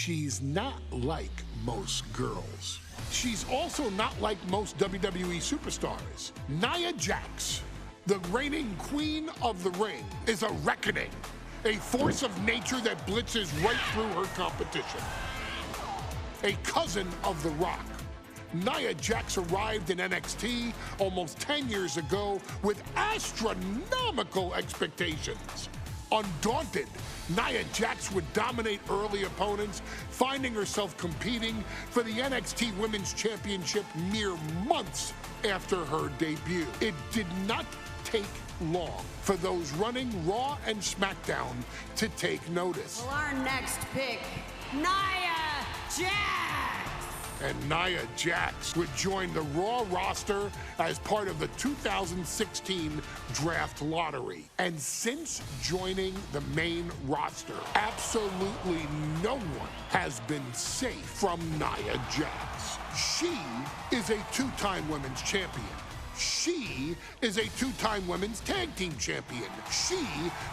She's not like most girls. She's also not like most WWE superstars. Nia Jax, the reigning queen of the ring, is a reckoning, a force of nature that blitzes right through her competition. A cousin of The Rock, Nia Jax arrived in NXT almost 10 years ago with astronomical expectations. Undaunted, Nia Jax would dominate early opponents, finding herself competing for the NXT Women's Championship mere months after her debut. It did not take long for those running Raw and SmackDown to take notice. Well, our next pick, Nia Jax! And Nia Jax would join the Raw roster as part of the 2016 draft lottery. And since joining the main roster, absolutely no one has been safe from Nia Jax. She is a two-time women's champion. She is a two-time women's tag team champion. She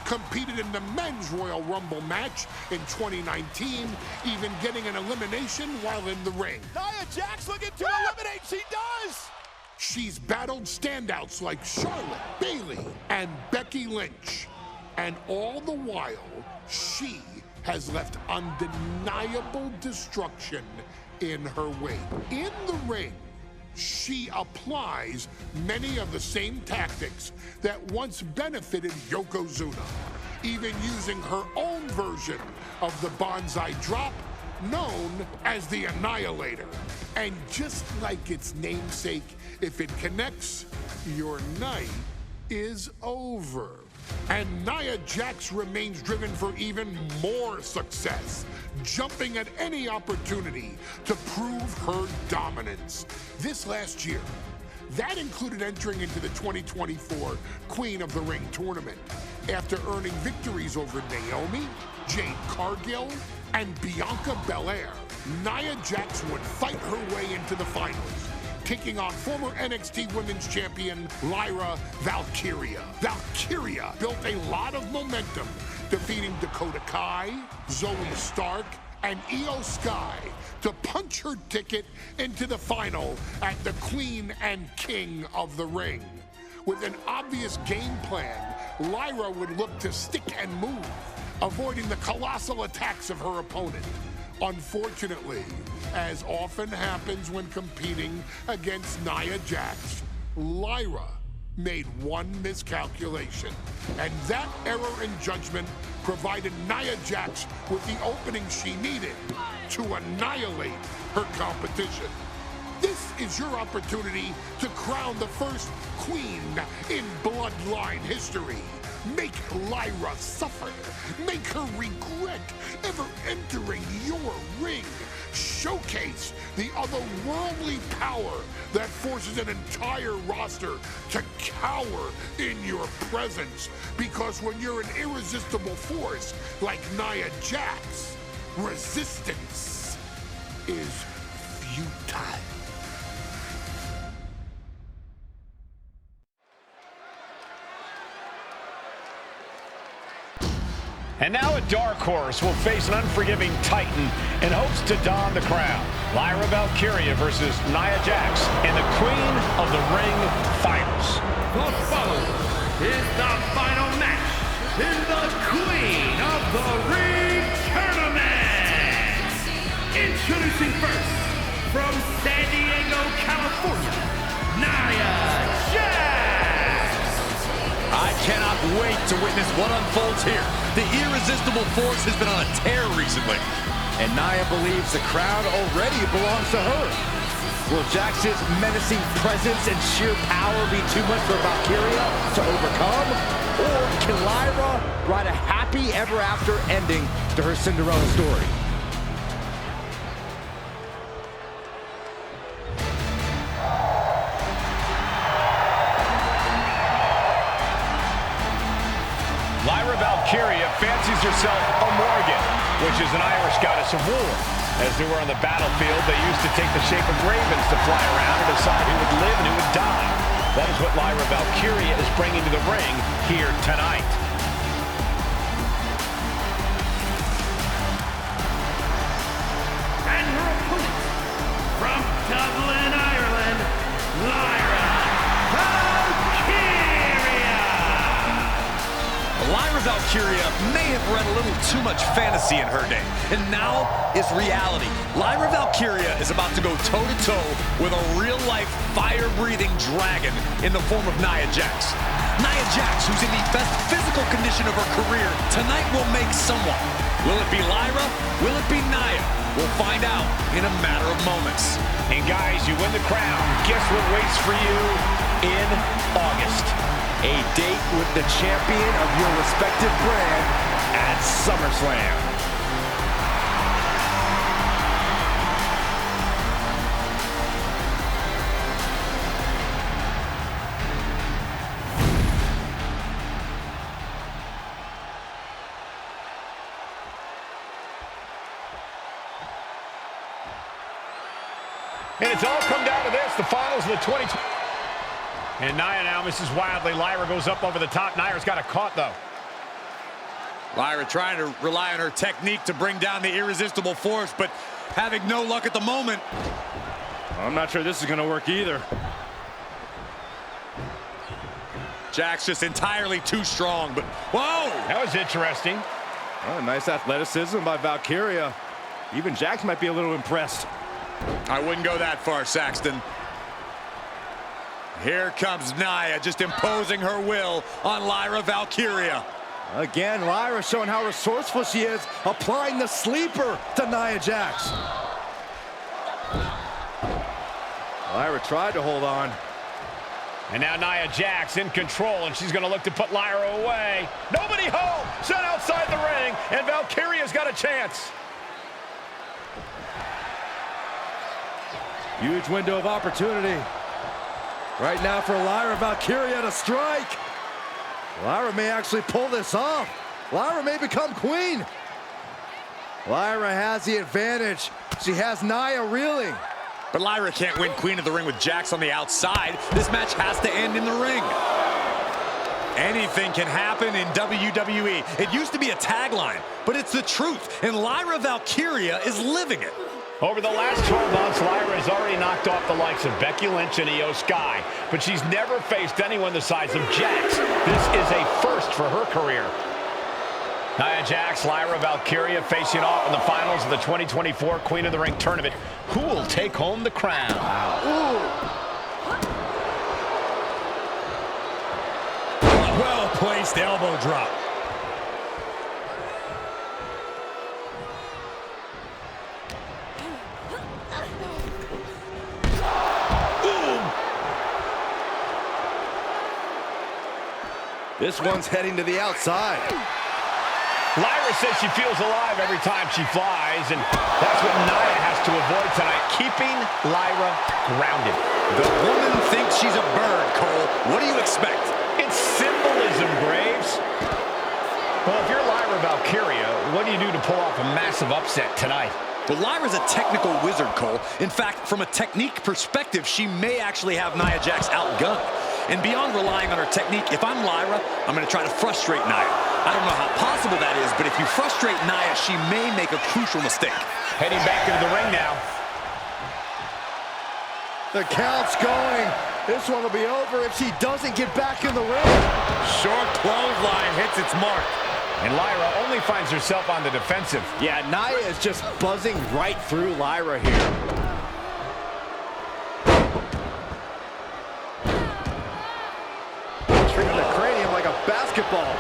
competed in the men's Royal Rumble match in 2019, even getting an elimination while in the ring. Nia Jax looking to eliminate, she does! She's battled standouts like Charlotte, Bayley, and Becky Lynch. And all the while, she has left undeniable destruction in her wake. In the ring, she applies many of the same tactics that once benefited Yokozuna, even using her own version of the Bonsai Drop, known as the Annihilator. And just like its namesake, if it connects, your night is over. And Nia Jax remains driven for even more success, jumping at any opportunity to prove her dominance. This last year, that included entering into the 2024 Queen of the Ring tournament after earning victories over Naomi, Jade Cargill, and Bianca Belair. Nia Jax would fight her way into the finals, taking on former NXT Women's Champion Lyra Valkyria. Valkyria built a lot of momentum, defeating Dakota Kai, Zoe Stark, and Io Sky to punch her ticket into the final at the Queen and King of the Ring. With an obvious game plan, Lyra would look to stick and move, avoiding the colossal attacks of her opponent. Unfortunately, as often happens when competing against Nia Jax, Lyra made one miscalculation, and that error in judgment provided Nia Jax with the opening she needed to annihilate her competition. This is your opportunity to crown the first queen in Bloodline history. Make Lyra suffer. Make her regret ever entering your ring. Showcase the otherworldly power that forces an entire roster to cower in your presence. Because when you're an irresistible force like Nia Jax, resistance is futile. And now a dark horse will face an unforgiving titan in hopes to don the crown. Lyra Valkyria versus Nia Jax in the Queen of the Ring Finals. The following is the final match in the Queen of the Ring Tournament. Introducing first, from San Diego, California, Nia Jax. I cannot wait to witness what unfolds here. The irresistible force has been on a tear recently, and Nia believes the crown already belongs to her. Will Jax's menacing presence and sheer power be too much for Valkyria to overcome? Or can Lyra write a happy ever after ending to her Cinderella story? Lyra Valkyria fancies herself a Morgan, which is an Irish goddess of war. As they were on the battlefield, they used to take the shape of ravens to fly around and decide who would live and who would die. That is what Lyra Valkyria is bringing to the ring here tonight. Valkyria may have read a little too much fantasy in her day, and now is reality. Lyra Valkyria is about to go toe-to-toe with a real-life, fire-breathing dragon in the form of Nia Jax. Nia Jax, who's in the best physical condition of her career, tonight will make someone. Will it be Lyra? Will it be Nia? We'll find out in a matter of moments. And guys, you win the crown. Guess what waits for you in August? A date with the champion of your respective brand at SummerSlam. And it's all come down to this, the finals of the 2020. And Nia now misses wildly. Lyra goes up over the top. Nia's got it caught, though. Lyra trying to rely on her technique to bring down the irresistible force, but having no luck at the moment. I'm not sure this is going to work either. Jax just entirely too strong, but whoa! That was interesting. Oh, nice athleticism by Valkyria. Even Jax might be a little impressed. I wouldn't go that far, Saxton. Here comes Nia, just imposing her will on Lyra Valkyria. Again, Lyra showing how resourceful she is, applying the sleeper to Nia Jax. Lyra tried to hold on. And now Nia Jax in control, and she's going to look to put Lyra away. Nobody home! Set outside the ring, and Valkyria's got a chance. Huge window of opportunity. Right now for Lyra Valkyria to strike. Lyra may actually pull this off. Lyra may become queen. Lyra has the advantage. She has Nia reeling. But Lyra can't win Queen of the Ring with Jax on the outside. This match has to end in the ring. Anything can happen in WWE. It used to be a tagline, but it's the truth, and Lyra Valkyria is living it. Over the last 12 months, Lyra has already knocked off the likes of Becky Lynch and Io Sky, but she's never faced anyone the size of Jax. This is a first for her career. Nia Jax, Lyra Valkyria facing off in the finals of the 2024 Queen of the Ring tournament. Who will take home the crown? Well-placed elbow drop. This one's heading to the outside. Lyra says she feels alive every time she flies, and that's what Nia has to avoid tonight, keeping Lyra grounded. The woman thinks she's a bird, Cole. What do you expect? It's symbolism, Graves. Well, if you're Lyra Valkyria, what do you do to pull off a massive upset tonight? Well, Lyra's a technical wizard, Cole. In fact, from a technique perspective, she may actually have Nia Jax outgunned. And beyond relying on her technique, if I'm Lyra, I'm going to try to frustrate Nia. I don't know how possible that is, but if you frustrate Nia, she may make a crucial mistake. Heading back into the ring now. The count's going. This one will be over if she doesn't get back in the ring. Short clothesline hits its mark. And Lyra only finds herself on the defensive. Yeah, Nia is just buzzing right through Lyra here. Treating the cranium like a basketball.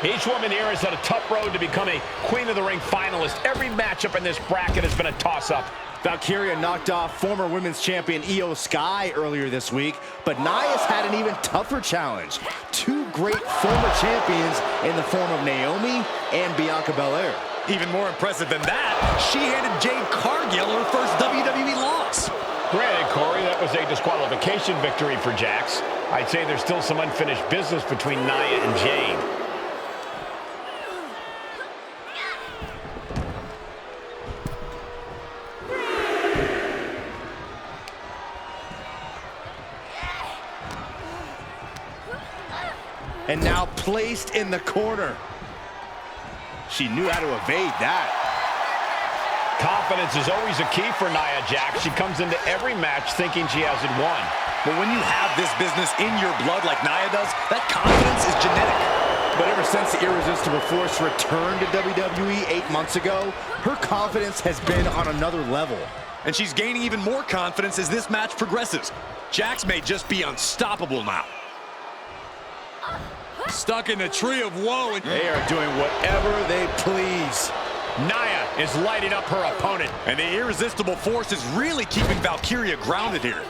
Each woman here has had a tough road to become a Queen of the Ring finalist. Every matchup in this bracket has been a toss-up. Valkyria knocked off former women's champion Io Sky earlier this week, but Nia's had an even tougher challenge. Two great former champions in the form of Naomi and Bianca Belair. Even more impressive than that, she handed Jade Cargill her first WWE loss. Granted, Corey, that was a disqualification victory for Jax. I'd say there's still some unfinished business between Nia and Jade. And now placed in the corner. She knew how to evade that. Confidence is always a key for Nia Jax. She comes into every match thinking she has it won. But when you have this business in your blood like Nia does, that confidence is genetic. But ever since the Irresistible Force returned to WWE 8 months ago, her confidence has been on another level. And she's gaining even more confidence as this match progresses. Jax may just be unstoppable now. Stuck in the tree of woe. And they are doing whatever they please. Nia is lighting up her opponent. And the Irresistible Force is really keeping Valkyria grounded here.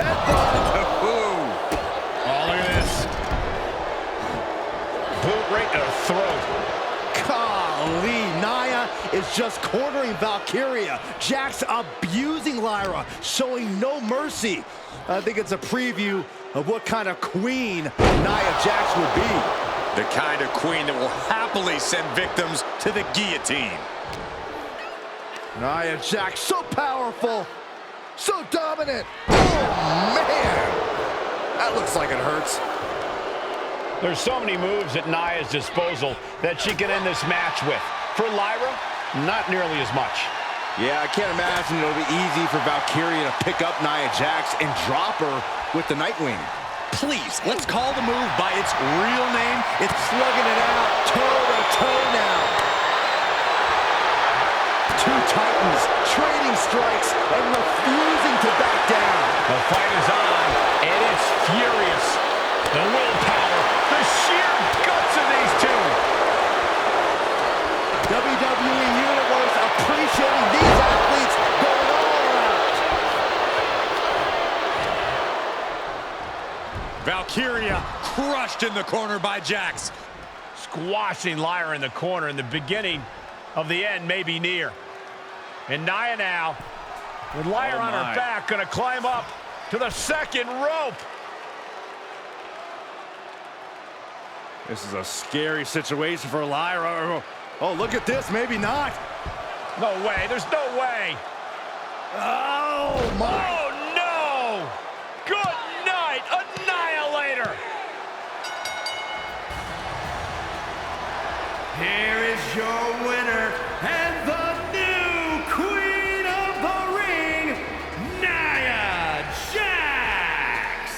Oh, look at this. Boot right to the throat. Golly, Nia is just cornering Valkyria. Jax abusing Lyra, showing no mercy. I think it's a preview of what kind of queen Nia Jax would be. The kind of queen that will happily send victims to the guillotine. Nia Jax, so powerful, so dominant. Oh, man. That looks like it hurts. There's so many moves at Nia's disposal that she can end this match with. For Lyra, not nearly as much. Yeah, I can't imagine it'll be easy for Valkyria to pick up Nia Jax and drop her with the Nightwing. Please, let's call the move by its real name. It's slugging it out, toe-to-toe now. Two Titans trading strikes and refusing to back down. The fight is on, and it's furious. The willpower, the sheer guts of these two. WWE Universe appreciating these athletes going all out. Valkyria crushed in the corner by Jax. Squashing Lyra in the corner, and the beginning of the end may be near. And Nia now, with Lyra on her back, gonna climb up to the second rope. This is a scary situation for Lyra. Oh, look at this, maybe not. No way, there's no way. Oh, my. Oh, no! Good night, Annihilator! Here is your winner and the new Queen of the Ring, Nia Jax!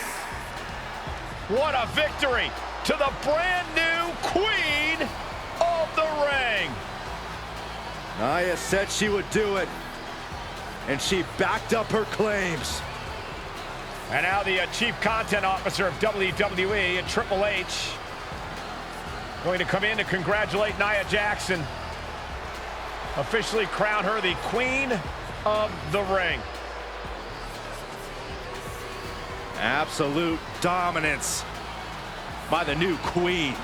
What a victory to the brand new Queen of the Ring! Nia said she would do it, and she backed up her claims. And now the Chief Content Officer of WWE and Triple H going to come in to congratulate Nia Jax and officially crown her the Queen of the Ring. Absolute dominance by the new queen.